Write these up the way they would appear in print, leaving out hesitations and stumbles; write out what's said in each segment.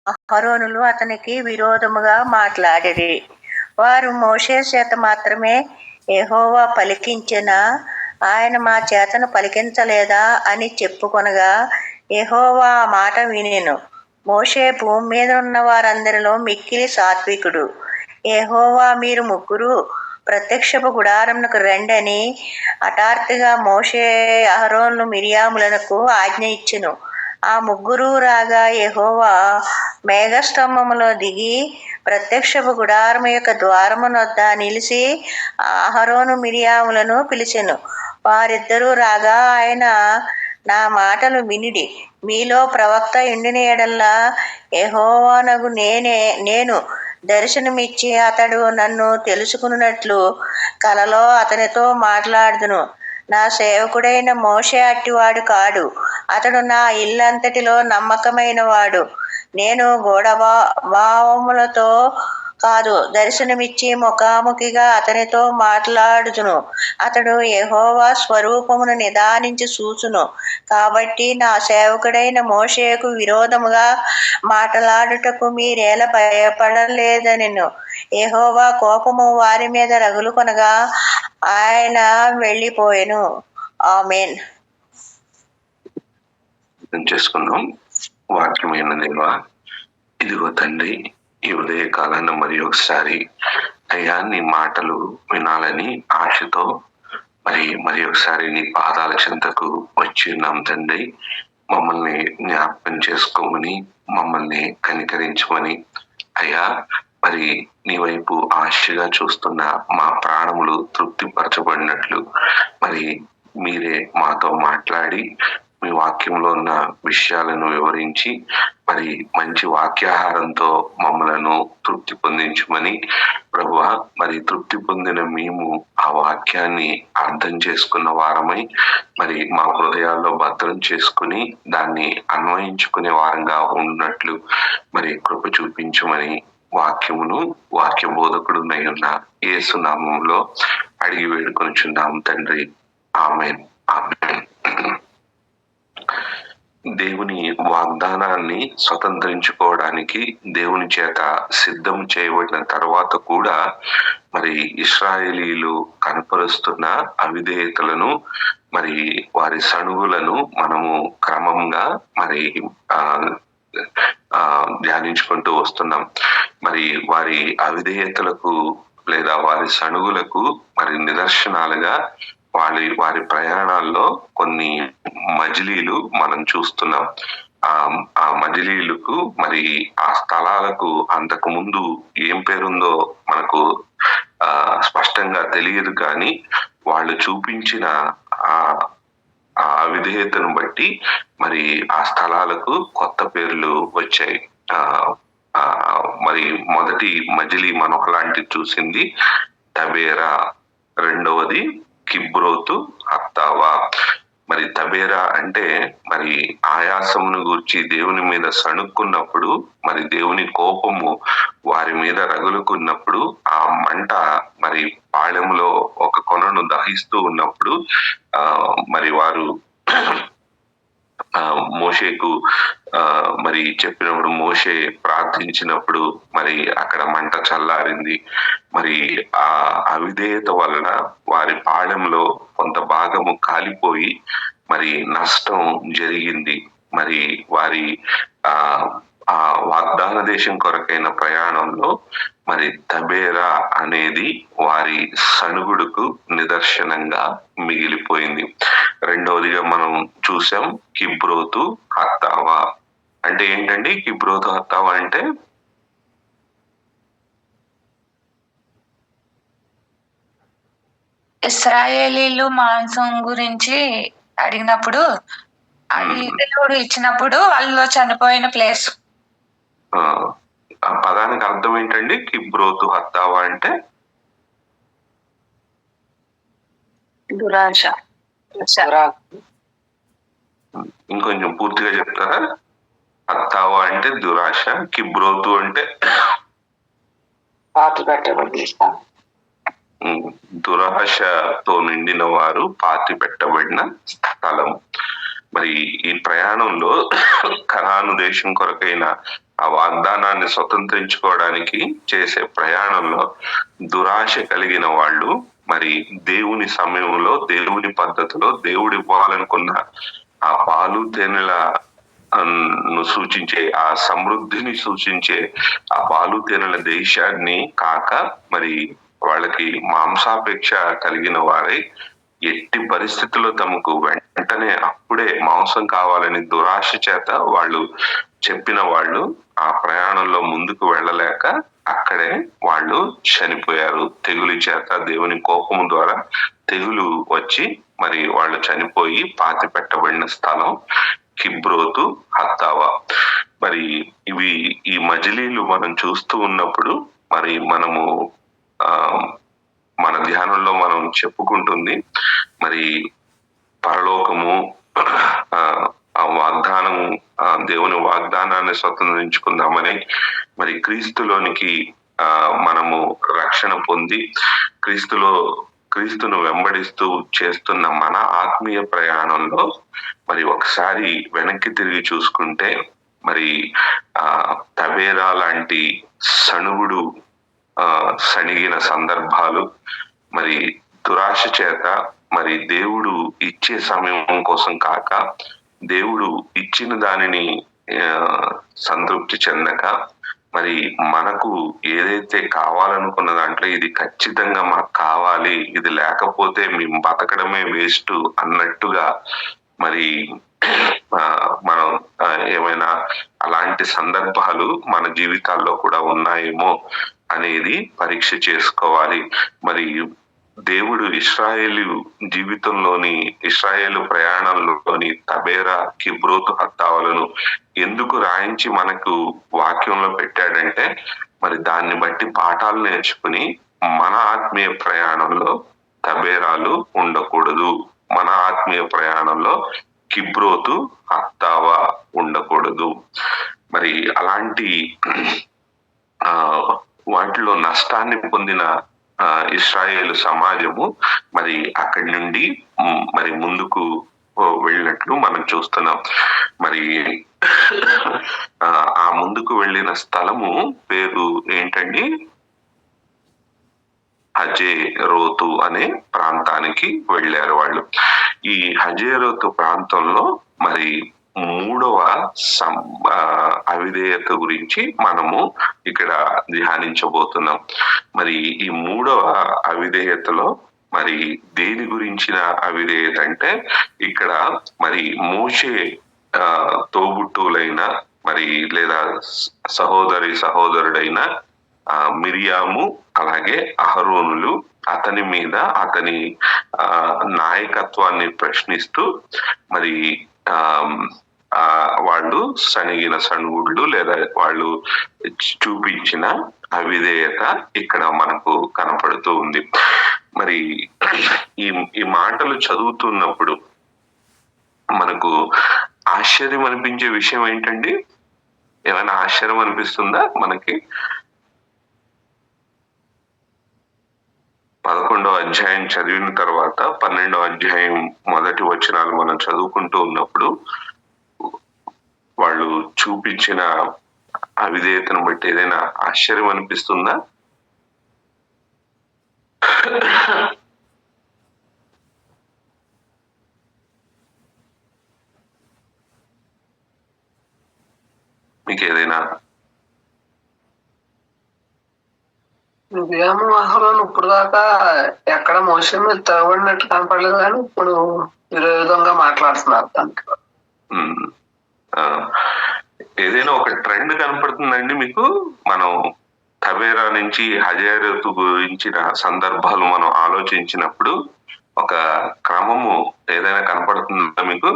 అహరోనులు అతనికి విరోధముగా మాట్లాడిరి. వారు మోషే చేత మాత్రమే యెహోవా పలికించెనా, ఆయన మా చేతను పలికించలేదా అని చెప్పుకొనగా యెహోవా ఆ మాట వినెను. మోషే భూమి మీద ఉన్న వారందరిలో మిక్కిలి సాత్వికుడు. యెహోవా మీరు ముగ్గురు ప్రత్యక్షపు గుడారమునకు రండని హఠాత్తుగా మోషే అహరోను మిరియాములకు ఆజ్ఞ ఇచ్చెను. ఆ ముగ్గురు రాగా యెహోవా మేఘస్తంభములో దిగి ప్రత్యక్షపు గుడారము యొక్క ద్వారమునొద్ద నిలిచి అహరోను మిరియాములను పిలిచెను. వారిద్దరూ రాగా ఆయన, నా మాటలు వినుడి. మీలో ప్రవక్త ఉండిన యెడల యెహోవానగు నేను దర్శనమిచ్చి అతడు నన్ను తెలుసుకున్నట్లు కలలో అతనితో మాట్లాడుదును. నా సేవకుడైన మోషే అట్టివాడు కాడు. అతడు నా ఇల్లంతటిలో నమ్మకమైన వాడు. నేను గూఢభావములతో కాదు, దర్శనమిచ్చి ముఖాముఖిగా అతనితో మాట్లాడుదును. అతడు యెహోవా స్వరూపమును నిదానించి చూచును. కాబట్టి నా సేవకుడైన మోషేకు విరోధముగా మాట్లాడుటకు మీరేల భయపడలేదనెను. యెహోవా కోపము వారి మీద రగులుకొనగా ఆయన వెళ్ళిపోయెను. ఆమేన్. చేసుకుందాం. వాక్యమైన దేవా, ఇదిగో తండ్రి, ఈ ఉదయ కాలాన్ని మరి ఒకసారి అయ్యా నీ మాటలు వినాలని ఆశతో మరి ఒకసారి నీ పాదాల చెంతకు వచ్చి ఉన్నాం తండ్రి. మమ్మల్ని జ్ఞాపకం చేసుకోమని, మమ్మల్ని కనికరించమని అయ్యా, మరి నీ వైపు ఆశగా చూస్తున్న మా ప్రాణములు తృప్తిపరచబడినట్లు మరి మీరే మాతో మాట్లాడి మీ వాక్యంలో ఉన్న విషయాలను వివరించి మరి మంచి వాక్యాహారంతో మమ్మలను తృప్తి పొందించమని ప్రభువా, మరి తృప్తి పొందిన మేము ఆ వాక్యాన్ని అర్థం చేసుకున్న వారమై మరి మా హృదయాల్లో భద్రం చేసుకుని దాన్ని అన్వయించుకునే వారంగా ఉన్నట్లు మరి కృప చూపించమని వాక్యమును వాక్య బోధకుడునై ఉన్న యేసు నామములో అడిగి వేడుకొనుచున్నాము తండ్రి. ఆమేన్. ఆమేన్. దేవుని వాగ్దానాన్ని స్వతంత్రించుకోవడానికి దేవుని చేత సిద్ధం చేయబడిన తర్వాత కూడా మరి ఇశ్రాయేలీలు కనపరుస్తున్న అవిధేయతలను మరి వారి సణుగులను మనము క్రమంగా మరి ధ్యానించుకుంటూ వస్తున్నాం. మరి వారి అవిధేయతలకు లేదా వారి సణుగులకు మరి నిదర్శనాలుగా వారి ప్రయాణాల్లో కొన్ని మజిలీలు మనం చూస్తున్నాం. ఆ మజిలీలకు మరి ఆ స్థలాలకు అంతకు ముందు ఏం పేరుందో మనకు స్పష్టంగా తెలియదు, కానీ వాళ్ళు చూపించిన ఆ అవిధేయతను బట్టి మరి ఆ స్థలాలకు కొత్త పేర్లు వచ్చాయి. మరి మొదటి మజిలీ మనం అలాంటిది చూసింది తబేరా, రెండవది కిబ్రోతు హత్తావా. మరి తబేరా అంటే మరి ఆయాసమును గూర్చి దేవుని మీద సణుక్కున్నప్పుడు, మరి దేవుని కోపము వారి మీద రగులుకున్నప్పుడు, ఆ మంట మరి పాళెములో ఒక కొనను దహిస్తూ ఉన్నప్పుడు మరి వారు మోషేకు మరి చెప్పినప్పుడు, మోషే ప్రార్థించినప్పుడు మరి అక్కడ మంట చల్లారింది. మరి ఆ అవిధేయత వలన వారి పాళెంలో కొంత భాగము కాలిపోయి మరి నష్టం జరిగింది. మరి వారి ఆ వాగ్దాన దేశం కొరకైన ప్రయాణంలో మరి తబేరా అనేది వారి సణుగుడుకు నిదర్శనంగా మిగిలిపోయింది. రెండవదిగా మనం చూసాం కిబ్రోతు హత్తావా. అంటే ఏంటండి కిబ్రోతు హత్తావా అంటే? ఇశ్రాయేలీలు మాంసం గురించి అడిగినప్పుడు అది దేవుడు ఇచ్చినప్పుడు వాళ్ళు చనిపోయిన ప్లేస్. ఆ పదానికి అర్థం ఏంటండి కిబ్రోతు హత్తావా అంటే? దురాశ. ఇంకొంచెం పూర్తిగా చెప్తారా? హత్తావా అంటే దురాశ, కిబ్రోతు అంటే దురాశతో నిండిన వారు పాతి పెట్టబడిన స్థలం. మరి ఈ ప్రయాణంలో కనాను దేశం కొరకైన ఆ వాగ్దానాన్ని స్వతంత్రించుకోవడానికి చేసే ప్రయాణంలో దురాశ కలిగిన వాళ్ళు మరి దేవుని సమయంలో, దేవుని పద్ధతిలో, దేవుడు ఇవ్వాలనుకున్న ఆ పాలు తేనెల ను సూచించే, ఆ సమృద్ధిని సూచించే ఆ పాలు తేనెల దేశాన్ని కాక మరి వాళ్ళకి మాంసాపేక్ష కలిగిన వారై ఎట్టి పరిస్థితుల్లో తమకు వెంటనే అప్పుడే మాంసం కావాలని దురాశ చేత వాళ్ళు చెప్పిన వాళ్ళు ఆ ప్రయాణంలో ముందుకు వెళ్ళలేక అక్కడే వాళ్ళు చనిపోయారు. తెగులు చేత, దేవుని కోపము ద్వారా తెగులు వచ్చి మరి వాళ్ళు చనిపోయి పాతి పెట్టబడిన స్థలం కిబ్రోతు హత్తావా. మరి ఇవి ఈ మజిలీలు మనం చూస్తూ ఉన్నప్పుడు మరి మనము మన ధ్యానంలో మనం చెప్పుకుంటుంది మరి పరలోకము, ఆ వాగ్దానం, దేవుని వాగ్దానాన్ని స్వతంత్రించుకుందామని మరి క్రీస్తులోనికి మనము రక్షణ పొంది క్రీస్తును వెంబడిస్తూ చేస్తున్న మన ఆత్మీయ ప్రయాణంలో మరి ఒకసారి వెనక్కి తిరిగి చూసుకుంటే మరి తబేరా లాంటి సణుగుడు సణిగిన సందర్భాలు, మరి దురాశ చేత మరి దేవుడు ఇచ్చే సమయం కోసం కాక దేవుడు ఇచ్చిన దానిని సంతృప్తి చెందక మరి మనకు ఏదైతే కావాలనుకున్న దాంట్లో ఇది ఖచ్చితంగా మాకు కావాలి, ఇది లేకపోతే మేము బతకడమే వేస్ట్ అన్నట్టుగా మరి మనం ఏమైనా అలాంటి సందర్భాలు మన జీవితాల్లో కూడా ఉన్నాయేమో అనేది పరీక్ష చేసుకోవాలి. మరి దేవుడు ఇశ్రాయేలు జీవితంలోని, ఇశ్రాయేలు ప్రయాణంలోని తబేరా, కిబ్రోతు హత్తావలను ఎందుకు రాయించి మనకు వాక్యంలో పెట్టాడంటే మరి దాన్ని బట్టి పాఠాలు నేర్చుకుని మన ఆత్మీయ ప్రయాణంలో తబేరాలు ఉండకూడదు, మన ఆత్మీయ ప్రయాణంలో కిబ్రోతు హత్తావా ఉండకూడదు. మరి అలాంటి వాటిలో నష్టాన్ని పొందిన ఇశ్రాయేలు సమాజము మరి అక్కడి నుండి మరి ముందుకు వెళ్ళినట్లు మనం చూస్తున్నాం. మరి ఆ ముందుకు వెళ్ళిన స్థలము పేరు ఏంటండి? హజేరోతు అనే ప్రాంతానికి వెళ్ళారు వాళ్ళు. ఈ హజేరోతు ప్రాంతంలో మరి మూడవ అవిధేయత గురించి మనము ఇక్కడ ధ్యానించబోతున్నాం. మరి ఈ మూడవ అవిధేయతలో మరి దేని గురించిన అవిధేయత అంటే ఇక్కడ మరి మోషే తోబుట్టువులైన మరి లేదా సహోదరుడైన మిరియాము అలాగే అహరోనులు అతని మీద అతని నాయకత్వాన్ని ప్రశ్నిస్తూ మరి వాళ్ళు సణిగిన సణుగుళ్ళు లేదా వాళ్ళు చూపించిన అవిధేయత ఇక్కడ మనకు కనపడుతూ ఉంది. మరి ఈ మాటలు చదువుతున్నప్పుడు మనకు ఆశ్చర్యం అనిపించే విషయం ఏంటండి? ఏమైనా ఆశ్చర్యం అనిపిస్తుందా మనకి? 11వ అధ్యాయం చదివిన తర్వాత 12వ అధ్యాయం మొదటి వచనాలు మనం చదువుకుంటూ ఉన్నప్పుడు వాళ్ళు చూపించిన అవిధేయతను బట్టి ఏదైనా ఆశ్చర్యం అనిపిస్తుందా? మీకు ఏదైనా మిరియాము అహరోను ఇప్పుడు దాకా ఎక్కడ మోషే మీద తగబడినట్టు కనపడలేదు, కానీ ఇప్పుడు వేరే విధంగా మాట్లాడుతున్నారు. దాంట్లో ఏదైనా ఒక ట్రెండ్ కనపడుతుందండి మీకు? మనం తబేరా నుంచి హజేరోతు గురించిన సందర్భాలు మనం ఆలోచించినప్పుడు ఒక క్రమము ఏదైనా కనపడుతుందా మీకు?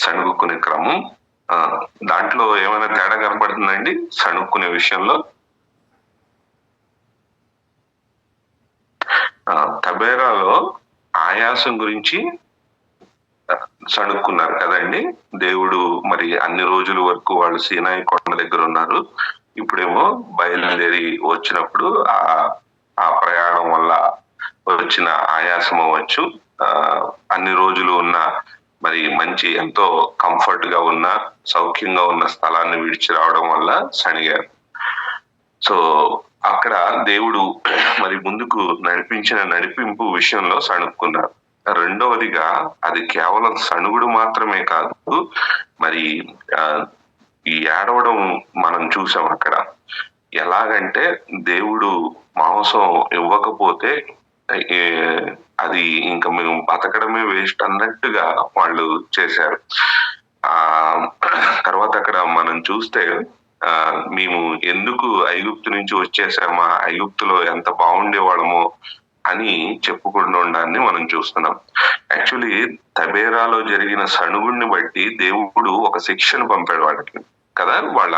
సణుగుకునే క్రమం, దాంట్లో ఏమైనా తేడా కనపడుతుందండి సణుక్కునే విషయంలో? తబేరాలో ఆయాసం గురించి సణుక్కున్నారు కదండి. దేవుడు మరి అన్ని రోజుల వరకు వాళ్ళు సీనాయి కొండ దగ్గర ఉన్నారు. ఇప్పుడేమో బయలుదేరి వచ్చినప్పుడు ఆ ప్రయాణం వల్ల వచ్చిన ఆయాసం అవ్వచ్చు, అన్ని రోజులు ఉన్న మరి మంచి ఎంతో కంఫర్ట్ గా ఉన్న సౌఖ్యంగా ఉన్న స్థలాన్ని విడిచి రావడం వల్ల సణిగారు. సో అక్కడ దేవుడు మరి ముందుకు నడిపించిన నడిపింపు విషయంలో సణుక్కున్నారు. రెండవదిగా అది కేవలం సణుగుడు మాత్రమే కాదు, మరి ఈ ఏడవడం మనం చూసాం అక్కడ. ఎలాగంటే దేవుడు మాంసం ఇవ్వకపోతే అది ఇంకా మేము బతకడమే వేస్ట్ అన్నట్టుగా వాళ్ళు చేశారు. తర్వాత అక్కడ మనం చూస్తే మేము ఎందుకు ఐగుప్తు నుంచి వచ్చేసామా, ఐగుప్తులో ఎంత బాగుండేవాళ్ళమో అని చెప్పుకుంటుండడాన్ని మనం చూస్తున్నాం. యాక్చువల్లీ తబేరాలో జరిగిన సణుగుడిని బట్టి దేవుడు ఒక శిక్షను పంపాడు వాళ్ళకి కదా. వాళ్ళ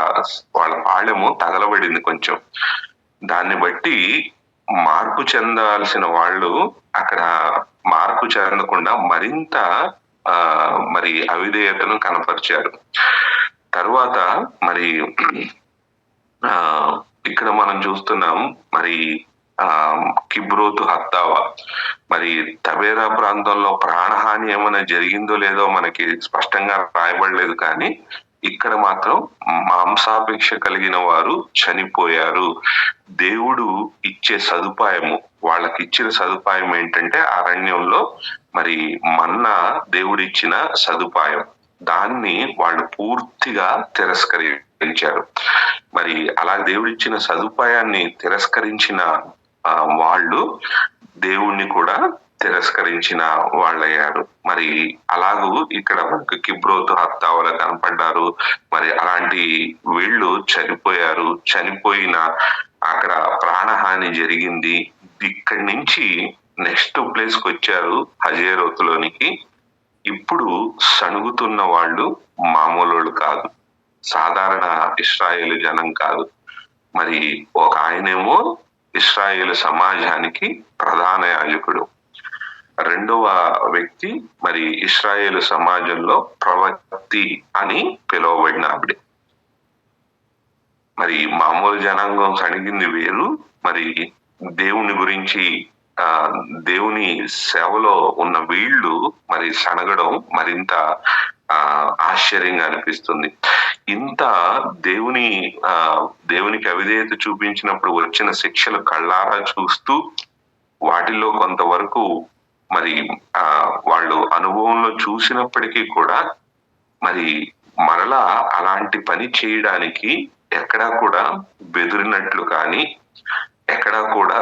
పాళెము తగలబడింది కొంచెం. దాన్ని బట్టి మార్పు చెందాల్సిన వాళ్ళు అక్కడ మార్పు చెందకుండా మరింత మరి అవిధేయతను కనపరిచారు. తరువాత మరి ఇక్కడ మనం చూస్తున్నాం మరి కిబ్రోతు హత్తావా, మరి తబేరా ప్రాంతంలో ప్రాణహాని ఏమైనా జరిగిందో లేదో మనకి స్పష్టంగా రాయబడలేదు, కానీ ఇక్కడ మాత్రం మాంసాపేక్ష కలిగిన వారు చనిపోయారు. దేవుడు ఇచ్చే సదుపాయము, వాళ్ళకి ఇచ్చిన సదుపాయం ఏంటంటే అరణ్యంలో మరి మన్నా దేవుడిచ్చిన సదుపాయం, దాన్ని వాళ్ళు పూర్తిగా తిరస్కరించారు. మరి అలా దేవుడిచ్చిన సదుపాయాన్ని తిరస్కరించిన వాళ్ళు దేవుణ్ణి కూడా తిరస్కరించిన వాళ్ళయ్యారు. మరి అలాగూ ఇక్కడ మనకు కిబ్రోతు హత్తావల కనపడ్డారు. మరి అలాంటి వీళ్ళు చనిపోయారు. చనిపోయిన అక్కడ ప్రాణహాని జరిగింది. ఇక్కడి నుంచి నెక్స్ట్ ప్లేస్ కి వచ్చారు, హజేరోతులోనికి. ఇప్పుడు సణుగుతున్న వాళ్ళు మామూలు కాదు, సాధారణ ఇశ్రాయేలు జనం కాదు. మరి ఒక ఆయనేమో ఇశ్రాయేలు సమాజానికి ప్రధాన యాజకుడు, రెండవ వ్యక్తి మరి ఇశ్రాయేలు సమాజంలో ప్రవక్తి అని పిలువబడిన ఆవిడ. మరి మామూలు జనాంగం సణిగింది వేరు, మరి దేవుని గురించి దేవుని సేవలో ఉన్న వీళ్ళు మరి సనగడం మరింత ఆశ్చర్యంగా అనిపిస్తుంది. ఇంత దేవునికి అవిధేయత చూపించినప్పుడు వచ్చిన శిక్షలు కళ్ళారా చూస్తూ వాటిల్లో కొంతవరకు మరి వాళ్ళు అనుభవంలో చూసినప్పటికీ కూడా మరి మరలా అలాంటి పని చేయడానికి ఎక్కడా కూడా బెదిరినట్లు కానీ ఎక్కడా కూడా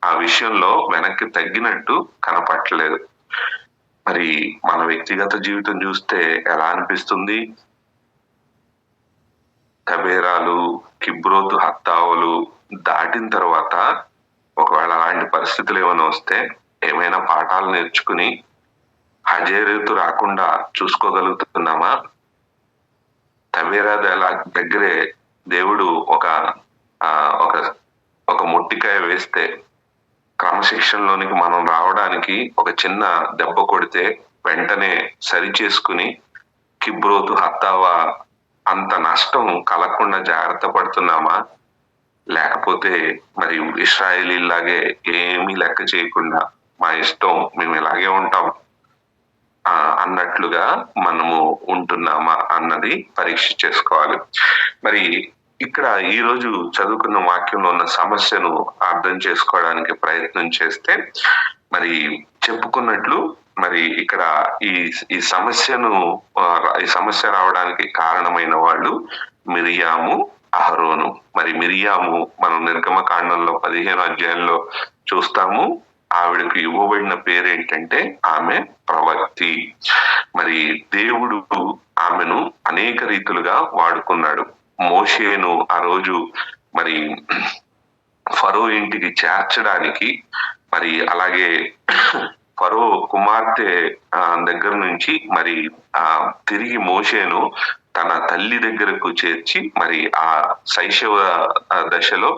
ఆ విషయంలో వెనక్కి తగ్గినట్టు కనపట్టలేదు. మరి మన వ్యక్తిగత జీవితం చూస్తే ఎలా అనిపిస్తుంది? తబేరాలు, కిబ్రోతు హత్తావలు దాటిన తర్వాత ఒకవేళ అలాంటి పరిస్థితులు ఏమైనా వస్తే ఏమైనా పాఠాలు నేర్చుకుని హజేరోతు రాకుండా చూసుకోగలుగుతున్నామా? తబేరా దగ్గరే దేవుడు ఒక మొట్టికాయ వేస్తే క్రమశిక్షణలోనికి మనం రావడానికి ఒక చిన్న దెబ్బ కొడితే వెంటనే సరి చేసుకుని కిబ్రోతు హత్తావా అంత నష్టం కలగకుండా జాగ్రత్త పడుతున్నామా? లేకపోతే మరి ఇశ్రాయేలీలాగే ఏమీ లెక్క చేయకుండా మా ఇష్టం మేము ఇలాగే ఉంటాం అన్నట్లుగా మనము ఉంటున్నామా అన్నది పరీక్ష చేసుకోవాలి. మరి ఇక్కడ ఈ రోజు చదువుకున్న వాక్యంలో ఉన్న సమస్యను అర్థం చేసుకోవడానికి ప్రయత్నం చేస్తే మరి చెప్పుకున్నట్లు మరి ఇక్కడ ఈ సమస్య రావడానికి కారణమైన వాళ్ళు మిరియాము, అహరోను. మరి మిరియాము మనం నిర్గమకాండంలో 15వ అధ్యాయంలో చూస్తాము. ఆవిడకు ఇవ్వబడిన పేరేంటంటే ఆమె ప్రవక్తి. మరి దేవుడు ఆమెను అనేక రీతులుగా వాడుకున్నాడు. మోషేను ఆ రోజు మరి ఫరో ఇంటికి చేర్చడానికి, మరి అలాగే ఫరో కుమార్తె దగ్గర నుంచి మరి తిరిగి మోషేను తన తల్లి దగ్గరకు చేర్చి మరి ఆ శైశవ దశలో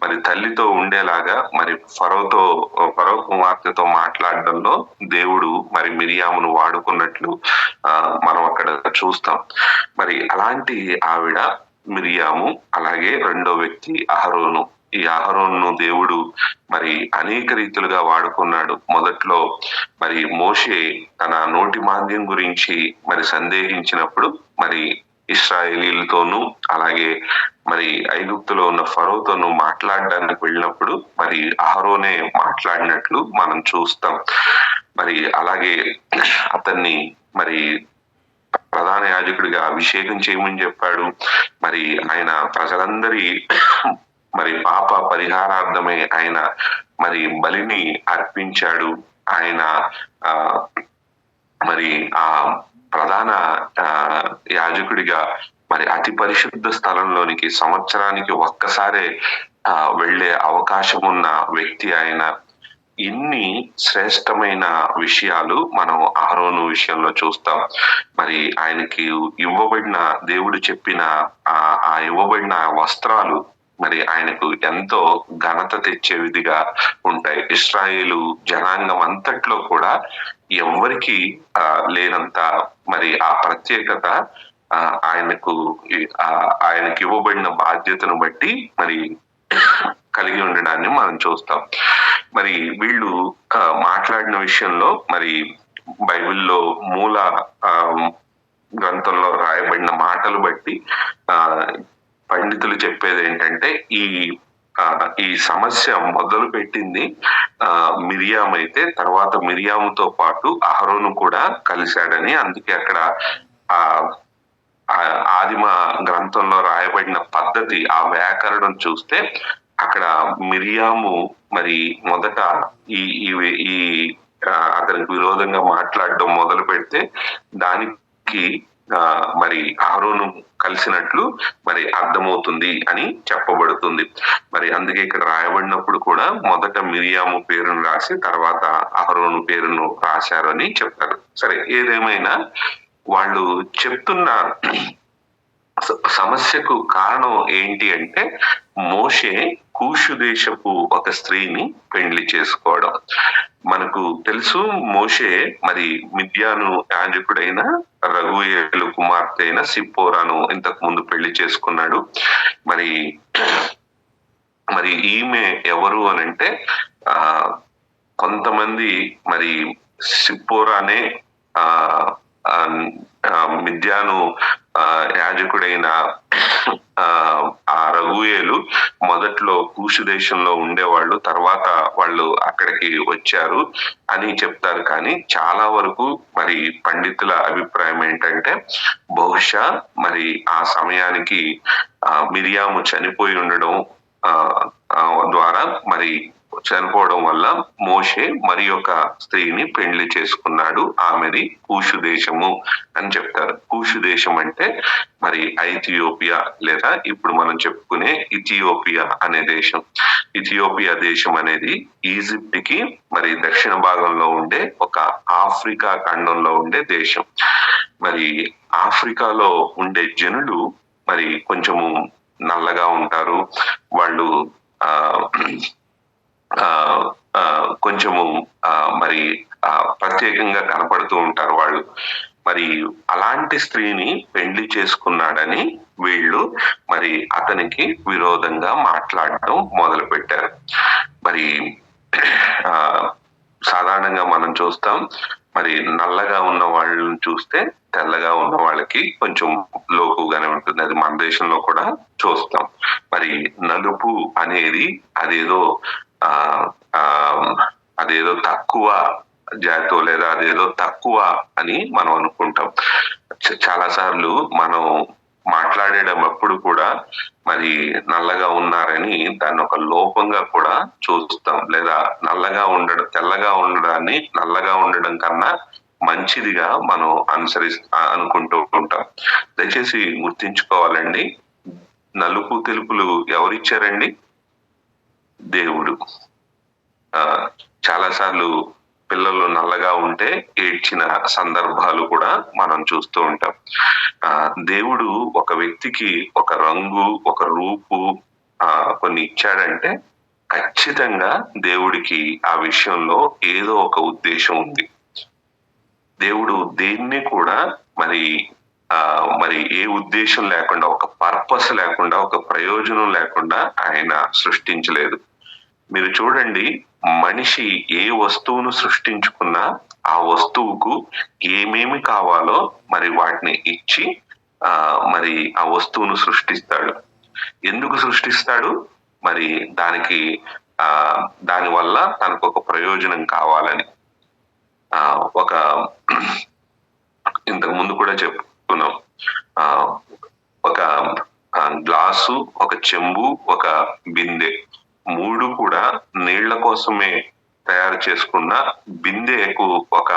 మరి తల్లితో ఉండేలాగా మరి ఫరో కుమార్తెతో మాట్లాడడంలో దేవుడు మరి మిరియామును వాడుకున్నట్లు మనం అక్కడ చూస్తాం. మరి అలాంటి ఆవిడ మిరియాము, అలాగే రెండో వ్యక్తి అహరోను. ఈ అహరోను దేవుడు మరి అనేక రీతులుగా వాడుకున్నాడు. మొదట్లో మరి మోషే తన నోటి మాంద్యం గురించి మరి సందేహించినప్పుడు మరి ఇశ్రాయేలీలతోనూ అలాగే మరి ఐగుప్తులో ఉన్న ఫరోతోనూ మాట్లాడడానికి వెళ్ళినప్పుడు మరి అహరోనే మాట్లాడినట్లు మనం చూస్తాం. మరి అలాగే అతన్ని మరి ప్రధాన యాజకుడిగా అభిషేకం చేయమని చెప్పాడు. మరి ఆయన ప్రజలందరి మరి పాప పరిహారార్థమే ఆయన మరి బలిని అర్పించాడు. ఆయన మరి ఆ ప్రధాన యాజకుడిగా మరి అతి పరిశుద్ధ స్థలంలోనికి సంవత్సరానికి ఒక్కసారే వెళ్లే అవకాశం ఉన్న వ్యక్తి ఆయన. ఇన్ని శ్రేష్టమైన విషయాలు మనం అహరోను విషయంలో చూస్తాం. మరి ఆయనకి ఇవ్వబడిన దేవుడు చెప్పిన ఆ ఇవ్వబడిన వస్త్రాలు మరి ఆయనకు ఎంతో ఘనత తెచ్చే విధిగా ఉంటాయి. ఇశ్రాయేలు జనాంగం అంతట్లో కూడా ఎవరికి లేనంత మరి ఆ ప్రత్యేకత ఆయనకు ఇవ్వబడిన బాధ్యతను బట్టి మరి కలిగి ఉండడాన్ని మనం చూస్తాం. మరి వీళ్ళు మాట్లాడిన విషయంలో మరి బైబిల్లో మూల గ్రంథంలో రాయబడిన మాటలు బట్టి పండితులు చెప్పేది ఏంటంటే ఈ సమస్య మొదలు పెట్టింది మిరియాం అయితే తర్వాత మిరియాముతో పాటు అహరోను కూడా కలిశాడని, అందుకే అక్కడ ఆదిమ గ్రంథంలో రాయబడిన పద్ధతి ఆ వ్యాకరణం చూస్తే అక్కడ మిరియాము మరి మొదట ఈ అతనికి విరోధంగా మాట్లాడడం మొదలు పెడితే దానికి మరి అహరోను కలిసినట్లు మరి అర్థమవుతుంది అని చెప్పబడుతుంది. మరి అందుకే ఇక్కడ రాయబడినప్పుడు కూడా మొదట మిరియాము పేరును రాసి తర్వాత అహరోను పేరును రాశారు అని చెప్తారు. సరే, ఏదేమైనా వాళ్ళు చెప్తున్న సమస్యకు కారణం ఏంటి అంటే మోషే కూషు దేశపు ఒక స్త్రీని పెండ్లి చేసుకోవడం. మనకు తెలుసు మోషే మరి మిద్యాను యాజకుడైన రఘుయేలు కుమార్తె అయిన సిప్పోరాను ఇంతకు ముందు పెళ్లి చేసుకున్నాడు. మరి ఈమె ఎవరు అనంటే కొంతమంది మరి సిప్పోరానే మిద్యాను యాజకుడైన ఆ రఘుయేలు మొదట్లో కూషు దేశంలో ఉండేవాళ్ళు, తర్వాత వాళ్ళు అక్కడికి వచ్చారు అని చెప్తారు. కానీ చాలా వరకు మరి పండితుల అభిప్రాయం ఏంటంటే బహుశా మరి ఆ సమయానికి మిరియాము చనిపోయి ఉండడం ద్వారా మరి చనిపోవడం వల్ల మోషే మరి ఒక స్త్రీని పెళ్లి చేసుకున్నాడు. ఆమెది కూషు దేశము అని చెప్తారు. కూషు దేశం అంటే మరి ఐథియోపియా లేదా ఇప్పుడు మనం చెప్పుకునే ఇథియోపియా అనే దేశం. ఇథియోపియా దేశం అనేది ఈజిప్ట్ కి మరి దక్షిణ భాగంలో ఉండే ఒక ఆఫ్రికా ఖండంలో ఉండే దేశం. మరి ఆఫ్రికాలో ఉండే జనులు మరి కొంచెము నల్లగా ఉంటారు. వాళ్ళు కొంచెము మరి ప్రత్యేకంగా కనపడుతూ ఉంటారు వాళ్ళు. మరి అలాంటి స్త్రీని పెళ్లి చేసుకున్నాడని వీళ్ళు మరి అతనికి విరోధంగా మాట్లాడటం మొదలు పెట్టారు. మరి సాధారణంగా మనం చూస్తాం మరి నల్లగా ఉన్న వాళ్ళని చూస్తే తెల్లగా ఉన్న వాళ్ళకి కొంచెం లోకుగానే ఉంటుంది. అది మన దేశంలో కూడా చూస్తాం. మరి నలుపు అనేది అదేదో తక్కువ జాతో లేదా అదేదో తక్కువ అని మనం అనుకుంటాం. చాలా సార్లు మనం మాట్లాడేటప్పుడు కూడా మరి నల్లగా ఉన్నారని దాన్ని ఒక లోపంగా కూడా చూస్తాం. లేదా తెల్లగా ఉండడాన్ని నల్లగా ఉండడం కన్నా మంచిదిగా మనం అనుకుంటూ ఉంటాం. దయచేసి గుర్తించుకోవాలండి, నలుపు తెలుపులు ఎవరిచ్చారండి? దేవుడు. చాలా సార్లు పిల్లలు నల్లగా ఉంటే ఏడ్చిన సందర్భాలు కూడా మనం చూస్తూ ఉంటాం. దేవుడు ఒక వ్యక్తికి ఒక రంగు, ఒక రూపు కొన్ని ఇచ్చాడంటే ఖచ్చితంగా దేవుడికి ఆ విషయంలో ఏదో ఒక ఉద్దేశం ఉంది. దేవుడు దేన్ని కూడా మరి మరి ఏ ఉద్దేశం లేకుండా, ఒక పర్పస్ లేకుండా, ఒక ప్రయోజనం లేకుండా ఆయన సృష్టించలేదు. మీరు చూడండి, మనిషి ఏ వస్తువును సృష్టించుకున్నా ఆ వస్తువుకు ఏమేమి కావాలో మరి వాటిని ఇచ్చి మరి ఆ వస్తువును సృష్టిస్తాడు. ఎందుకు సృష్టిస్తాడు? మరి దానికి దాని వల్ల తనకు ఒక ప్రయోజనం కావాలని. ఒక ఇంతకు ముందు కూడా చెప్పుకున్నాం, ఒక గ్లాసు, ఒక చెంబు, ఒక బిందె, మూడు కూడా నీళ్ల కోసమే తయారు చేసుకున్న బిందెకు ఒక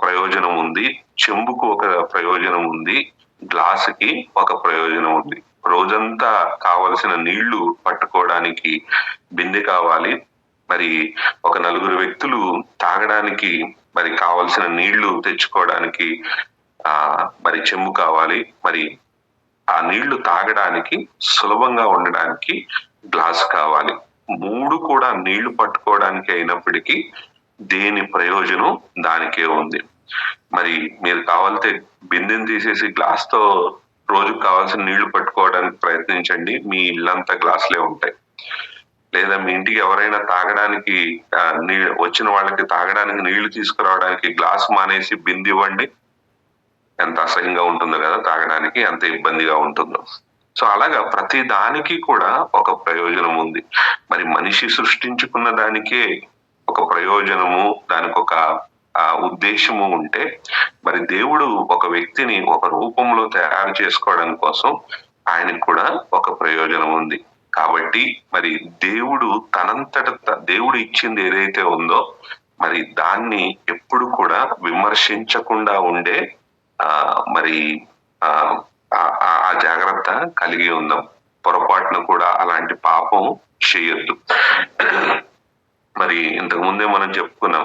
ప్రయోజనం ఉంది, చెంబుకు ఒక ప్రయోజనం ఉంది, గ్లాసుకి ఒక ప్రయోజనం ఉంది. రోజంతా కావలసిన నీళ్లు పట్టుకోవడానికి బిందె కావాలి, మరి ఒక నలుగురు వ్యక్తులు తాగడానికి మరి కావలసిన నీళ్లు తెచ్చుకోవడానికి మరి చెంబు కావాలి, మరి ఆ నీళ్లు తాగడానికి సులభంగా ఉండడానికి గ్లాస్ కావాలి. మూడు కూడా నీళ్లు పట్టుకోవడానికి అయినప్పటికీ దేని ప్రయోజనం దానికే ఉంది. మరి మీరు కావాలంటే బిందెని తీసేసి గ్లాస్ తో రోజుకు కావాల్సిన నీళ్లు పట్టుకోవడానికి ప్రయత్నించండి, మీ ఇల్లంతా గ్లాసులే ఉంటాయి. లేదా మీ ఇంటికి ఎవరైనా తాగడానికి వచ్చిన వాళ్ళకి తాగడానికి నీళ్లు తీసుకురావడానికి గ్లాస్ మానేసి బిందె ఇవ్వండి, ఎంత అసహ్యంగా ఉంటుందో కదా, తాగడానికి ఎంత ఇబ్బందిగా ఉంటుందో. సో అలాగా ప్రతి దానికి కూడా ఒక ప్రయోజనం ఉంది. మరి మనిషి సృష్టించుకున్న దానికే ఒక ప్రయోజనము, దానికి ఒక ఉద్దేశము ఉంటే, మరి దేవుడు ఒక వ్యక్తిని ఒక రూపంలో తయారు చేసుకోవడం కోసం ఆయనకు కూడా ఒక ప్రయోజనం ఉంది. కాబట్టి మరి దేవుడు దేవుడు ఇచ్చింది ఏదైతే ఉందో మరి దాన్ని ఎప్పుడు కూడా విమర్శించకుండా ఉండే మరి ఆ జాగ్రత్త కలిగి ఉందాం. పొరపాటును కూడా అలాంటి పాపం చేయొద్దు. మరి ఇంతకు ముందే మనం చెప్పుకున్నాం,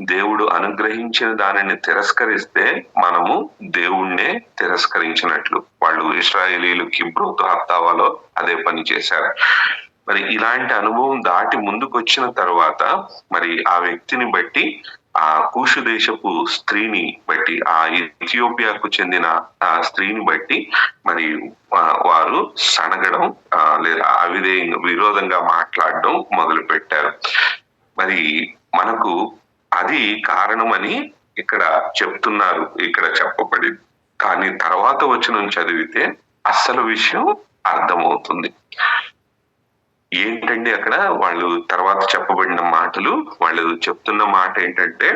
దేవుడు అనుగ్రహించిన దానిని తిరస్కరిస్తే మనము దేవుణ్ణే తిరస్కరించినట్లు. వాళ్ళు ఇశ్రాయేలీలు కిబ్రోతు హత్తావాలో అదే పని చేశారు. మరి ఇలాంటి అనుభవం దాటి ముందుకు వచ్చిన తర్వాత మరి ఆ వ్యక్తిని బట్టి, ఆ కూషు దేశపు స్త్రీని బట్టి, ఆ ఇథియోపియాకు చెందిన ఆ స్త్రీని బట్టి మరి వారు సనగడం లేదా విరోధంగా మాట్లాడడం మొదలు పెట్టారు. మరి మనకు అది కారణమని ఇక్కడ చెప్తున్నారు, ఇక్కడ చెప్పబడింది. కానీ తర్వాత వచనం చదివితే అసలు విషయం అర్థమవుతుంది. ఏంటండి అక్కడ వాళ్ళు తర్వాత చెప్పబడిన మాటలు? వాళ్ళు చెప్తున్న మాట ఏంటంటే,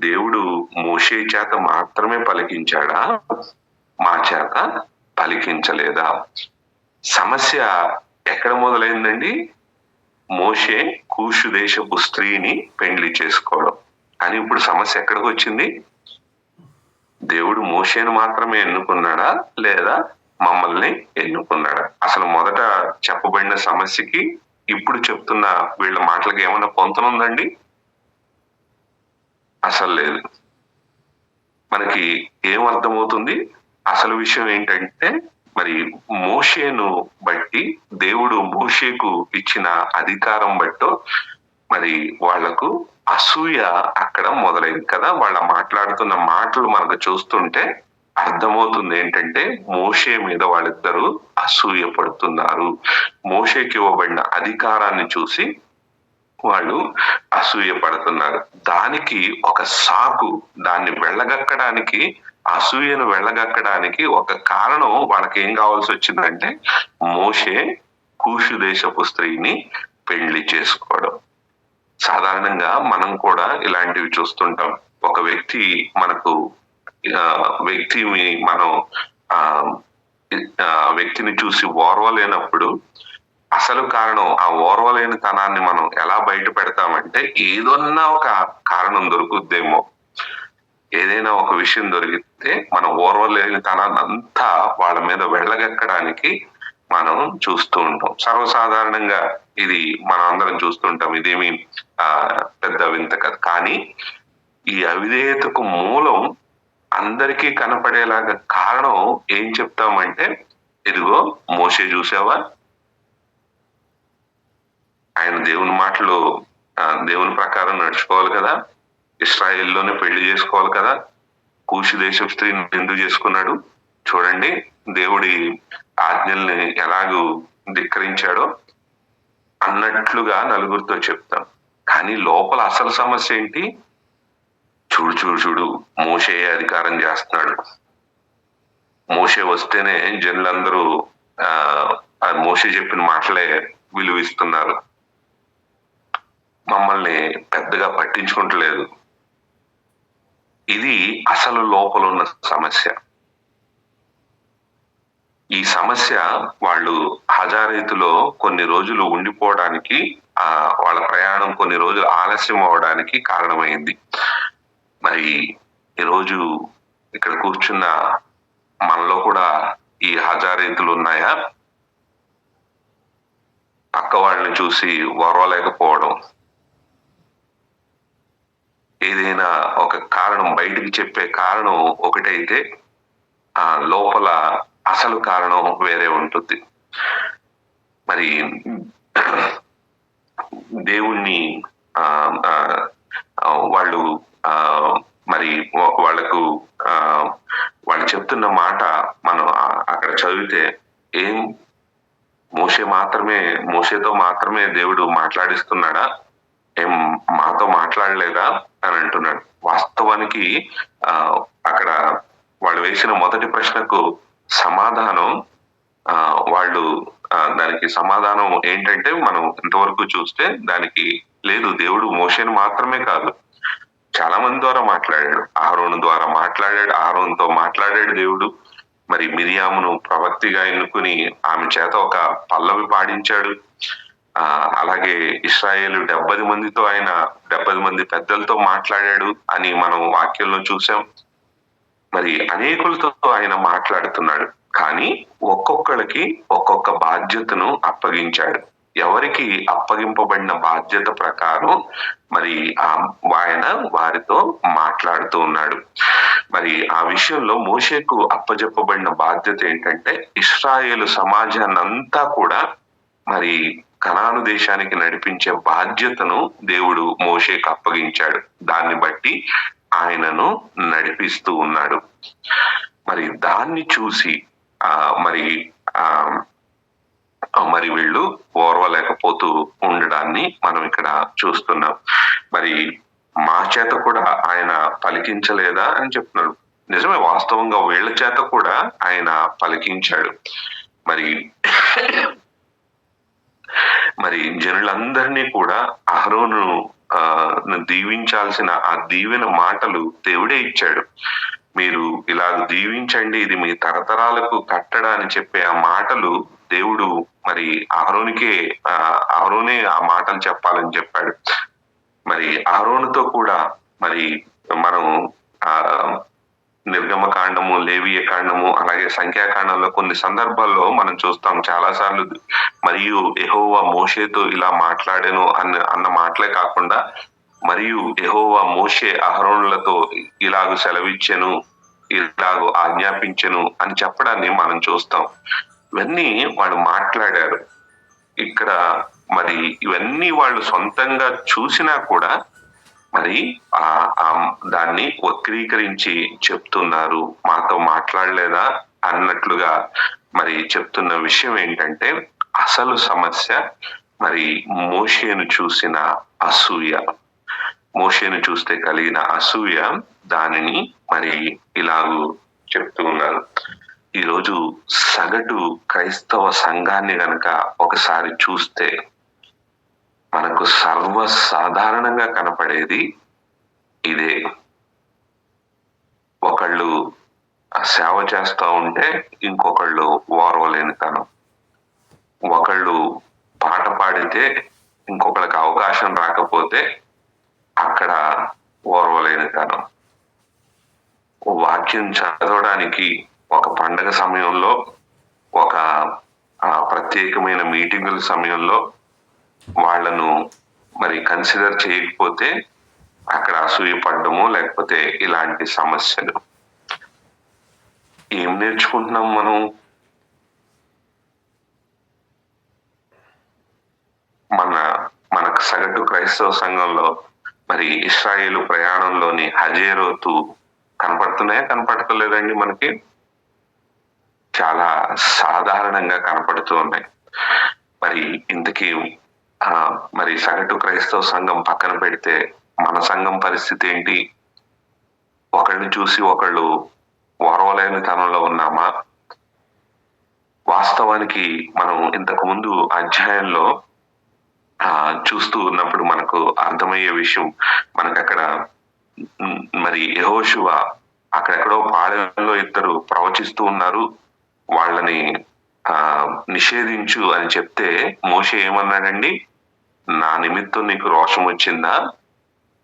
దేవుడు మోషే చేత మాత్రమే పలికించాడా, మా చేత పలికించలేదా? సమస్య ఎక్కడ మొదలైందండి? మోషే కూషు దేశపు స్త్రీని పెండ్లి చేసుకోవడం. కానీ ఇప్పుడు సమస్య ఎక్కడికి వచ్చింది? దేవుడు మోషేను మాత్రమే ఎన్నుకున్నాడా లేదా మమ్మల్ని ఎన్నుకున్నాడా? అసలు మొదట చెప్పబడిన సమస్యకి ఇప్పుడు చెప్తున్న వీళ్ళ మాటలకి ఏమైనా పొంతనుందండి? అసలు లేదు. మనకి ఏం అర్థమవుతుంది? అసలు విషయం ఏంటంటే, మరి మోషేను బట్టి దేవుడు మోషేకు ఇచ్చిన అధికారం బట్టో మరి వాళ్లకు అసూయ అక్కడ మొదలైంది కదా. వాళ్ళ మాట్లాడుతున్న మాటలు మనకు చూస్తుంటే అర్థమవుతుంది ఏంటంటే, మోషే మీద వాళ్ళిద్దరూ అసూయ పడుతున్నారు. మోషేకి ఇవ్వబడిన అధికారాన్ని చూసి వాళ్ళు అసూయ పడుతున్నారు. దానికి ఒక సాకు, దాన్ని వెళ్ళగక్కడానికి, అసూయను వెళ్ళగక్కడానికి ఒక కారణం వాళ్ళకి ఏం కావాల్సి వచ్చిందంటే, మోషే కూషు దేశపు స్త్రీని పెళ్లి చేసుకోవడం. సాధారణంగా మనం కూడా ఇలాంటివి చూస్తుంటాం. ఒక మనం వ్యక్తిని చూసి ఓర్వలేనప్పుడు అసలు కారణం, ఆ ఓర్వలేని తనాన్ని మనం ఎలా బయట పెడతామంటే, ఏదన్నా ఒక కారణం దొరుకుద్దేమో, ఏదైనా ఒక విషయం దొరికితే మనం ఓర్వలేని తనాన్ని అంతా వాళ్ళ మీద వెళ్ళగక్కడానికి మనం చూస్తూ ఉంటాం. సర్వసాధారణంగా ఇది మనం అందరం చూస్తుంటాం. ఇదేమి పెద్ద వింత కాదు. కానీ ఈ అవిధేయతకు మూలం అందరికీ కనపడేలాగా కారణం ఏం చెప్తామంటే, ఇదిగో మోషే చూసావా, ఆయన దేవుని మాటలు దేవుని ప్రకారం నడుచుకోవాలి కదా, ఇశ్రాయేల్లోనే పెళ్లి చేసుకోవాలి కదా, కూషు దేశపు స్త్రీని ఎందుకు చేసుకున్నాడు? చూడండి, దేవుడి ఆజ్ఞల్ని ఎలాగూ ధిక్కరించాడో అన్నట్లుగా నలుగురితో చెప్తాం. కానీ లోపల అసలు సమస్య ఏంటి? చూడు మోషే అధికారం చేస్తున్నాడు. మోషే వస్తేనే జనులందరూ మోషే చెప్పిన మాటలే విలువిస్తున్నారు, మమ్మల్ని పెద్దగా పట్టించుకుంటలేదు. ఇది అసలు లోపల ఉన్న సమస్య. ఈ సమస్య వాళ్ళు హజారేతులో కొన్ని రోజులు ఉండిపోవడానికి, వాళ్ళ ప్రయాణం కొన్ని రోజులు ఆలస్యం అవడానికి కారణమైంది. మరి ఈరోజు ఇక్కడ కూర్చున్న మనలో కూడా ఈ హజారేతులు ఉన్నాయా? పక్క వాళ్ళని చూసి ఓర్వలేకపోవడం, ఏదైనా ఒక కారణం బయటికి చెప్పే కారణం ఒకటైతే లోపల అసలు కారణం వేరే ఉంటుంది. మరి దేవుణ్ణి వాళ్ళు మరి వాళ్ళకు వాళ్ళు చెప్తున్న మాట మనం అక్కడ చదివితే ఏం మోషేతో మాత్రమే దేవుడు మాట్లాడిస్తున్నాడా? ఏం మాతో మాట్లాడలేదా అని అంటున్నాడు. వాస్తవానికి అక్కడ వాళ్ళు వేసిన మొదటి ప్రశ్నకు సమాధానం, వాళ్ళు దానికి సమాధానం ఏంటంటే, మనం ఇంతవరకు చూస్తే దానికి లేదు, దేవుడు మోషేను మాత్రమే కాదు చాలా మంది ద్వారా మాట్లాడాడు. అహరోను ద్వారా మాట్లాడాడు, అహరోనుతో మాట్లాడాడు దేవుడు. మరి మిరియామును ప్రవక్తిగా ఎన్నుకుని ఆమె చేత ఒక పల్లవి పాడించాడు. అలాగే ఇశ్రాయేలు 70 మందితో ఆయన 70 మంది పెద్దలతో మాట్లాడాడు అని మనం వాక్యంలో చూసాం. మరి అనేకులతో ఆయన మాట్లాడుతున్నాడు. కానీ ఒక్కొక్కరికి ఒక్కొక్క బాధ్యతను అప్పగించాడు. ఎవరికి అప్పగింపబడిన బాధ్యత ప్రకారం మరి ఆయన వారితో మాట్లాడుతూ ఉన్నాడు. మరి ఆ విషయంలో మోషేకు అప్పజెప్పబడిన బాధ్యత ఏంటంటే, ఇశ్రాయేలు సమాజాన్ని అంతా కూడా మరి కనాను దేశానికి నడిపించే బాధ్యతను దేవుడు మోషేకు అప్పగించాడు. దాన్ని బట్టి ఆయనను నడిపిస్తూ ఉన్నాడు. మరి దాన్ని చూసి మరి వీళ్ళు ఓర్వలేకపోతూ ఉండడాన్ని మనం ఇక్కడ చూస్తున్నాం. మరి మా చేత కూడా ఆయన పలికించలేదా అని చెప్తున్నాడు. నిజమే, వాస్తవంగా వీళ్ళ చేత కూడా ఆయన పలికించాడు. మరి జనులందరినీ కూడా అహరోను దీవించాల్సిన ఆ దీవెన మాటలు దేవుడే ఇచ్చాడు. మీరు ఇలా దీవించండి, ఇది మీ తరతరాలకు కట్టడా అని చెప్పే ఆ మాటలు దేవుడు మరి అహరోనే ఆ మాటలు చెప్పాలని చెప్పాడు. మరి అహరోనుతో కూడా మరి మనం నిర్గమకాండము, లేవియ కాండము, అలాగే సంఖ్యాకాండంలో కొన్ని సందర్భాల్లో మనం చూస్తాం చాలా సార్లు, మరియు యెహోవా మోషేతో ఇలా మాట్లాడాను అన్న మాటలే కాకుండా, మరియు యెహోవా మోషే అహరోనులతో ఇలాగూ సెలవిచ్చెను, ఇలాగూ ఆజ్ఞాపించెను అని చెప్పడాన్ని మనం చూస్తాం. ఇవన్నీ వాళ్ళు మాట్లాడారు. ఇక్కడ మరి ఇవన్నీ వాళ్ళు సొంతంగా చూసినా కూడా మరి దాన్ని వక్రీకరించి చెప్తున్నారు, మాతో మాట్లాడలేదా అన్నట్లుగా మరి చెప్తున్న విషయం ఏంటంటే, అసలు సమస్య మరి మోషేను చూసిన అసూయ, మోషేను చూస్తే కలిగిన అసూయ, దానిని మరి ఇలాగూ చెప్తూ ఉన్నారు. ఈరోజు సగటు క్రైస్తవ సంఘాన్ని గనక ఒకసారి చూస్తే మనకు సర్వసాధారణంగా కనపడేది ఇదే. ఒకళ్ళు సేవ చేస్తూ ఉంటే ఇంకొకళ్ళు ఓర్వలేనితనం, ఒకళ్ళు పాట పాడితే ఇంకొకళ్ళకి అవకాశం రాకపోతే అక్కడ ఓర్వలేనితనం, వాక్యం చదవడానికి ఒక పండగ సమయంలో, ఒక ప్రత్యేకమైన మీటింగుల సమయంలో వాళ్ళను మరి కన్సిడర్ చేయకపోతే అక్కడ అసూయపడ్డము, లేకపోతే ఇలాంటి సమస్యలు. ఏం నేర్చుకుంటున్నాం మనం? మనకు సగటు క్రైస్తవ సంఘంలో మరి ఇశ్రాయేలు ప్రయాణంలోని హజేరోతు కనపడుతున్నాయా, కనపడతలేదండి? మనకి చాలా సాధారణంగా కనపడుతూ ఉన్నాయి. మరి ఇంతకీ మరి సగటు క్రైస్తవ సంఘం పక్కన పెడితే మన సంఘం పరిస్థితి ఏంటి? ఒకళ్ళని చూసి ఒకళ్ళు ఓర్వలేని తనంలో ఉన్నామా? వాస్తవానికి మనం ఇంతకు ముందు అధ్యాయంలో చూస్తూ ఉన్నప్పుడు మనకు అర్థమయ్యే విషయం, మనకు అక్కడ మరి యెహోషువ అక్కడెక్కడో పాళెంలో ఇద్దరు ప్రవచిస్తూ ఉన్నారు, వాళ్ళని నిషేధించు అని చెప్తే మోషే ఏమన్నాడండి? నా నిమిత్తం నీకు రోషం వచ్చిందా?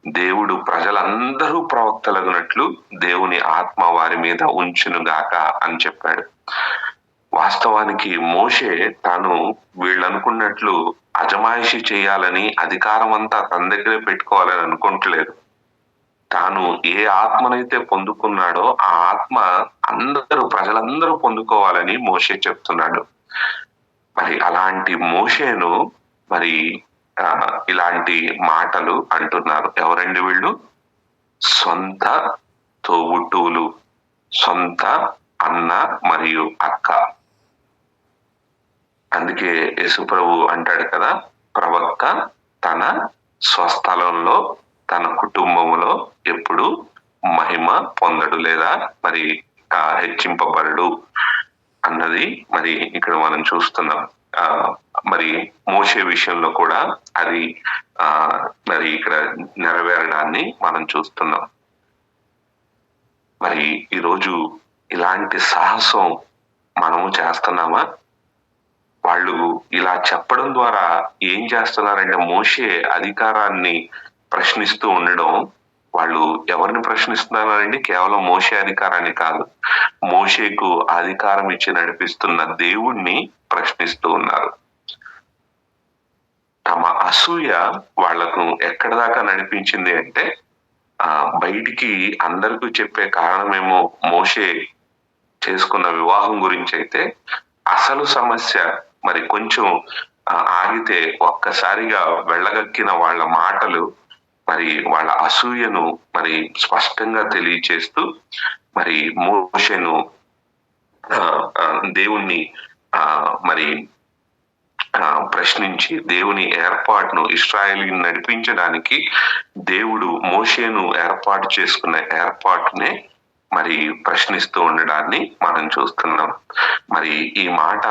దేవుడు ప్రజలందరూ ప్రవక్తలగునట్లు దేవుని ఆత్మ వారి మీద ఉంచునుగాక అని చెప్పాడు. వాస్తవానికి మోషే తాను వీళ్ళనుకున్నట్లు అజమాయిషి చేయాలని, అధికారం అంతా తన దగ్గరే పెట్టుకోవాలని అనుకోవట్లేదు. తాను ఏ ఆత్మనైతే పొందుకున్నాడో ఆ ఆత్మ ప్రజలందరూ పొందుకోవాలని మోషే చెప్తున్నాడు. మరి అలాంటి మోషేను మరి ఇలాంటి మాటలు అంటున్నారు. ఎవరండి వీళ్ళు? సొంత తోబుట్టువులు, సొంత అన్న మరియు అక్క. అందుకే యేసుప్రభు అంటాడు కదా, ప్రవక్త తన స్వస్థలంలో తన కుటుంబములో ఎప్పుడు మహిమ పొందడు లేదా మరి హెచ్చింపబడడు అన్నది మరి ఇక్కడ మనం చూస్తున్నాం. మరి మోషే విషయంలో కూడా అది మరి ఇక్కడ నెరవేరడాన్ని మనం చూస్తున్నాం. మరి ఈరోజు ఇలాంటి సాహసం మనము చేస్తున్నామా? వాళ్ళు ఇలా చెప్పడం ద్వారా ఏం చేస్తున్నారంటే, మోషే అధికారాన్ని ప్రశ్నిస్తూ ఉండడం, వాళ్ళు ఎవరిని ప్రశ్నిస్తున్నారండి? కేవలం మోషే అధికారాన్ని కాదు, మోషేకు అధికారం ఇచ్చి నడిపిస్తున్న దేవుణ్ణి ప్రశ్నిస్తూ ఉన్నారు. తమ అసూయ వాళ్లకు ఎక్కడ దాకా నడిపించింది అంటే, బయటికి అందరికీ చెప్పే కారణమేమో మోషే చేసుకున్న వివాహం గురించి అయితే, అసలు సమస్య మరి కొంచెం ఆగితే ఒక్కసారిగా వెళ్ళగక్కిన వాళ్ళ మాటలు మరి వాళ్ళ అసూయను మరి స్పష్టంగా తెలియచేస్తూ మరి మోషేను దేవుణ్ణి మరి ప్రశ్నించి దేవుని ఏర్పాటును, ఇశ్రాయేలుని నడిపించడానికి దేవుడు మోషేను ఏర్పాటు చేసుకున్న ఏర్పాటునే మరి ప్రశ్నిస్తూ ఉండడాన్ని మనం చూస్తున్నాం. మరి ఈ మాట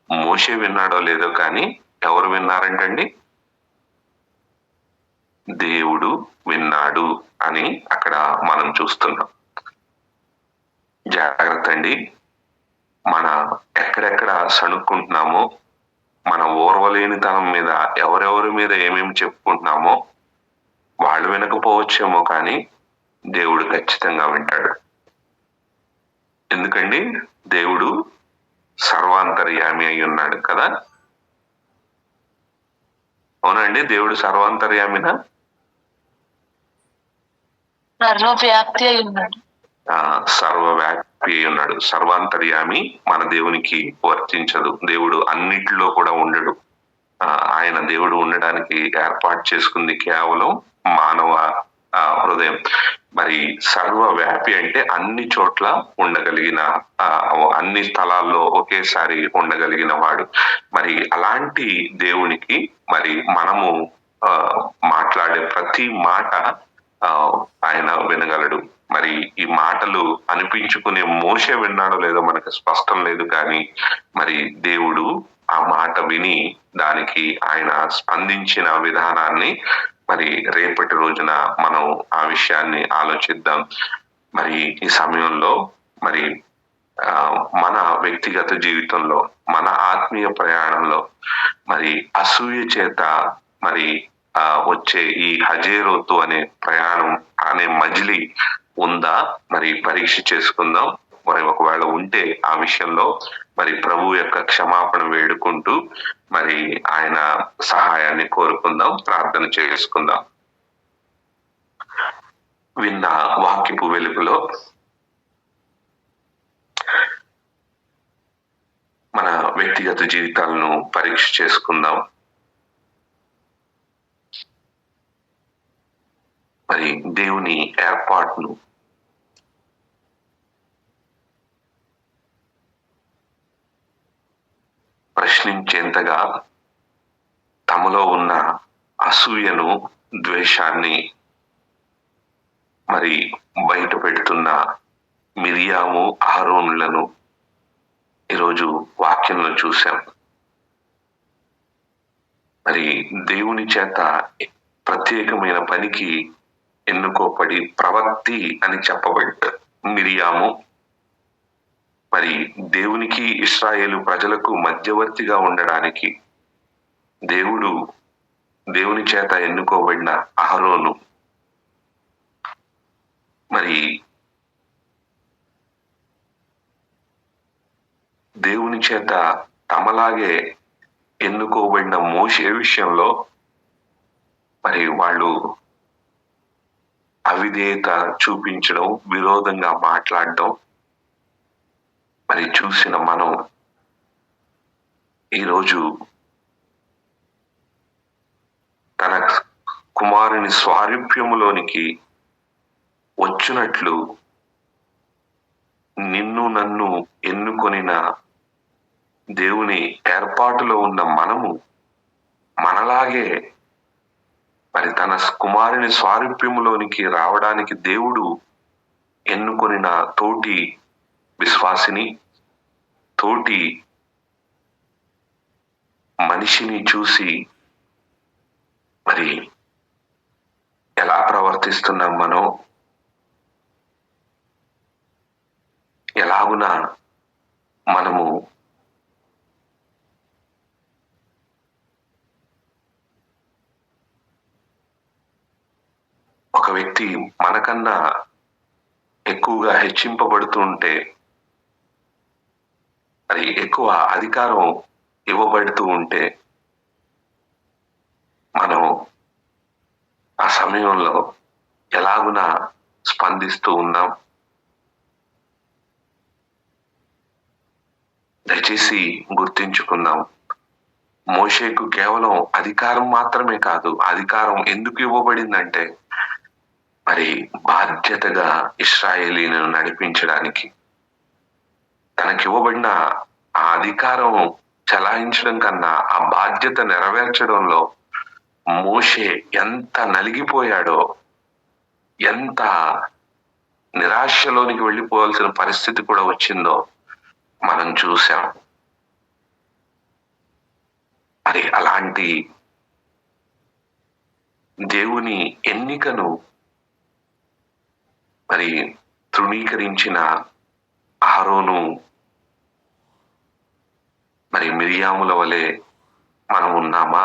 మోషే విన్నాడో లేదో కానీ ఎవరు విన్నారంటండి? దేవుడు విన్నాడు అని అక్కడ మనం చూస్తున్నాం. జాగ్రత్త అండి, మన ఎక్కడెక్కడ సణుక్కుంటున్నామో, మన ఓర్వలేనితనం మీద ఎవరెవరి మీద ఏమేమి చెప్పుకుంటున్నామో వాళ్ళు వినకపోవచ్చేమో కానీ దేవుడు ఖచ్చితంగా వింటాడు. ఎందుకండి? దేవుడు సర్వాంతర్యామి అయి ఉన్నాడు కదా. అవునండి, దేవుడు సర్వాంతర్యామినా? సర్వవ్యాప్తి అయి ఉన్నాడు. సర్వవ్యాపి అయి ఉన్నాడు. సర్వాంతర్యామి మన దేవునికి వర్తించదు. దేవుడు అన్నిటిలో కూడా ఉండడు. ఆయన దేవుడు ఉండడానికి ఏర్పాటు చేసుకుంది కేవలం మానవ హృదయం. మరి సర్వవ్యాపి అంటే అన్ని చోట్ల ఉండగలిగిన, అన్ని స్థలాల్లో ఒకేసారి ఉండగలిగిన వాడు. మరి అలాంటి దేవునికి మరి మనము మాట్లాడే ప్రతి మాట ఆయన వినగలడు. మరి ఈ మాటలు అనిపించుకునే మోషే విన్నాడో లేదో మనకు స్పష్టం లేదు కానీ మరి దేవుడు ఆ మాట విని దానికి ఆయన స్పందించిన విధానాన్ని మరి రేపటి రోజున మనం ఆ విషయాన్ని ఆలోచిద్దాం. మరి ఈ సమయంలో మరి మన వ్యక్తిగత జీవితంలో, మన ఆత్మీయ ప్రయాణంలో మరి అసూయ చేత మరి వచ్చే ఈ హజేరోతు అనే ప్రయాణం అనే మజిలీ ఉందా మరి పరీక్ష చేసుకుందాం. మరి ఒకవేళ ఉంటే ఆ విషయంలో మరి ప్రభు యొక్క క్షమాపణ వేడుకుంటూ మరి ఆయన సహాయాన్ని కోరుకుందాం, ప్రార్థన చేసుకుందాం. విన్న వాక్యపు వెలుగులో మన వ్యక్తిగత జీవితాలను పరీక్ష చేసుకుందాం. మరి దేవుని ఏర్పాటును ప్రశ్నించేంతగా తమలో ఉన్న అసూయను, ద్వేషాన్ని మరి బయట పెడుతున్న మిరియాము, అహరోనులను ఈరోజు వాక్యంలో చూశాం. మరి దేవుని చేత ప్రత్యేకమైన పనికి ఎన్నుకోబడి ప్రవక్తి అని చెప్పబడ్డ మిరియాము మరి దేవునికి ఇశ్రాయేలు ప్రజలకు మధ్యవర్తిగా ఉండడానికి దేవుని చేత ఎన్నుకోబడిన అహరోను మరి దేవుని చేత తమలాగే ఎన్నుకోబడిన మోషే విషయంలో మరి వాళ్ళు అవిధేయత చూపించడం, విరోధంగా మాట్లాడడం మరి చూసిన మనం ఈరోజు తన కుమారుని స్వారూప్యములోనికి వచ్చినట్లు నిన్ను నన్ను ఎన్నుకొనిన దేవుని ఏర్పాటులో ఉన్న మనము మనలాగే మరి తన కుమారుని స్వారూప్యములోనికి రావడానికి దేవుడు ఎన్నుకొనిన తోటి విశ్వాసిని, తోటి మనిషిని చూసి మరి ఎలా ప్రవర్తిస్తున్నాం మనం, ఎలాగున మనము ఒక వ్యక్తి మనకన్నా ఎక్కువగా హెచ్చింపబడుతూ ఉంటే మరి ఎక్కువ అధికారం ఇవ్వబడుతూ ఉంటే మనం ఆ సమయంలో ఎలాగున స్పందిస్తూ ఉన్నాం. దయచేసి గుర్తించుకుందాం. మోషేకు కేవలం అధికారం మాత్రమే కాదు, అధికారం ఎందుకు ఇవ్వబడిందంటే మరి బాధ్యతగా ఇశ్రాయేలీలను నడిపించడానికి. తనకివ్వబడిన ఆ అధికారం చలాయించడం కన్నా ఆ బాధ్యత నెరవేర్చడంలో మోషే ఎంత నలిగిపోయాడో, ఎంత నిరాశలోనికి వెళ్ళిపోవాల్సిన పరిస్థితి కూడా వచ్చిందో మనం చూసాం. మరి అలాంటి దేవుని ఎన్నికను మరి తృణీకరించిన అహరోను మరి మిరియాముల వలె మనం ఉన్నామా?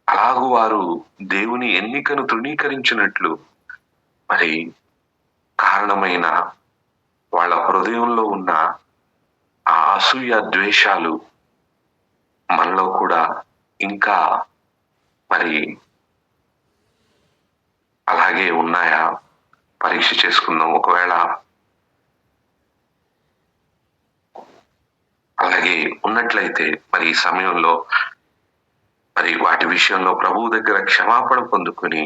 అలాగూ వారు దేవుని ఎన్నికను తృణీకరించినట్లు మరి కారణమైన వాళ్ళ హృదయంలో ఉన్న ఆ అసూయ, ద్వేషాలు మనలో కూడా ఇంకా మరి అలాగే ఉన్నాయా? పరీక్ష చేసుకుందాం. ఒకవేళ అలాగే ఉన్నట్లయితే మరి ఈ సమయంలో మరి వాటి విషయంలో ప్రభువు దగ్గర క్షమాపణ పొందుకొని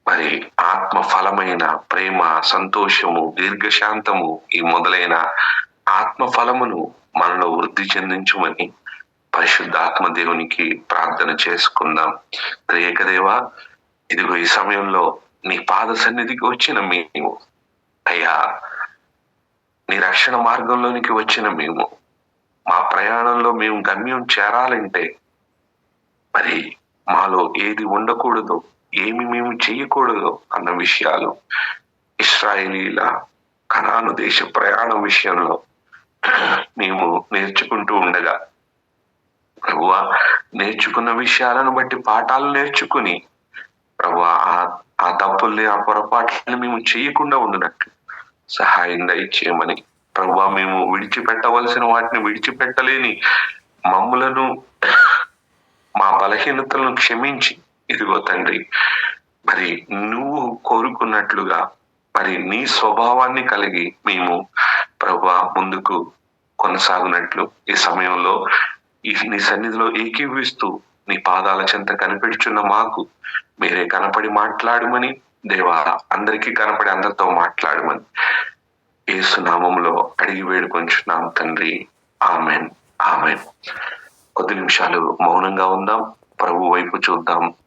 మరి ఆత్మ ఫలమైన ప్రేమ, సంతోషము, దీర్ఘశాంతము ఈ మొదలైన ఆత్మ ఫలమును మనలో వృద్ధి చెందించుమని పరిశుద్ధాత్మ దేవునికి ప్రార్థన చేసుకుందాం. త్రియేకదేవా, ఇదిగో ఈ సమయంలో నీ పాద సన్నిధికి వచ్చిన మేము అయ్యా, నీ రక్షణ మార్గంలోనికి వచ్చిన మేము, మా ప్రయాణంలో మేము గమ్యం చేరాలంటే మరి మాలో ఏది ఉండకూడదు, ఏమి మేము చేయకూడదు అన్న విషయాలు ఇశ్రాయేలీల కనాను దేశ ప్రయాణం విషయంలో మేము నేర్చుకుంటూ ఉండగా ప్రభువా, నేర్చుకున్న విషయాలను బట్టి పాఠాలు నేర్చుకుని ప్రభువా ఆ తప్పుల్ని, ఆ పొరపాట్లని మేము చేయకుండా ఉండినట్లు సహాయం దయచేయమని ప్రభువా, మేము విడిచిపెట్టవలసిన వాటిని విడిచిపెట్టలేని మమ్ములను, మా బలహీనతలను క్షమించి ఇదిగో తండ్రి మరి నువ్వు కోరుకున్నట్లుగా మరి నీ స్వభావాన్ని కలిగి మేము ప్రభువా ముందుకు కొనసాగునట్లు ఈ సమయంలో నీ సన్నిధిలో ఏకీభవిస్తూ నీ పాదాల చెంత కనిపెడుచున్న మాకు మీరే కనపడి మాట్లాడమని దేవా, అందరికీ కనపడి అందరితో మాట్లాడమని యేసు నామములో అడిగి వేడుకొంచున్నాం తండ్రి. ఆమెన్. ఆమెన్. కొద్ది నిమిషాలు మౌనంగా ఉందాం, ప్రభు వైపు చూద్దాం.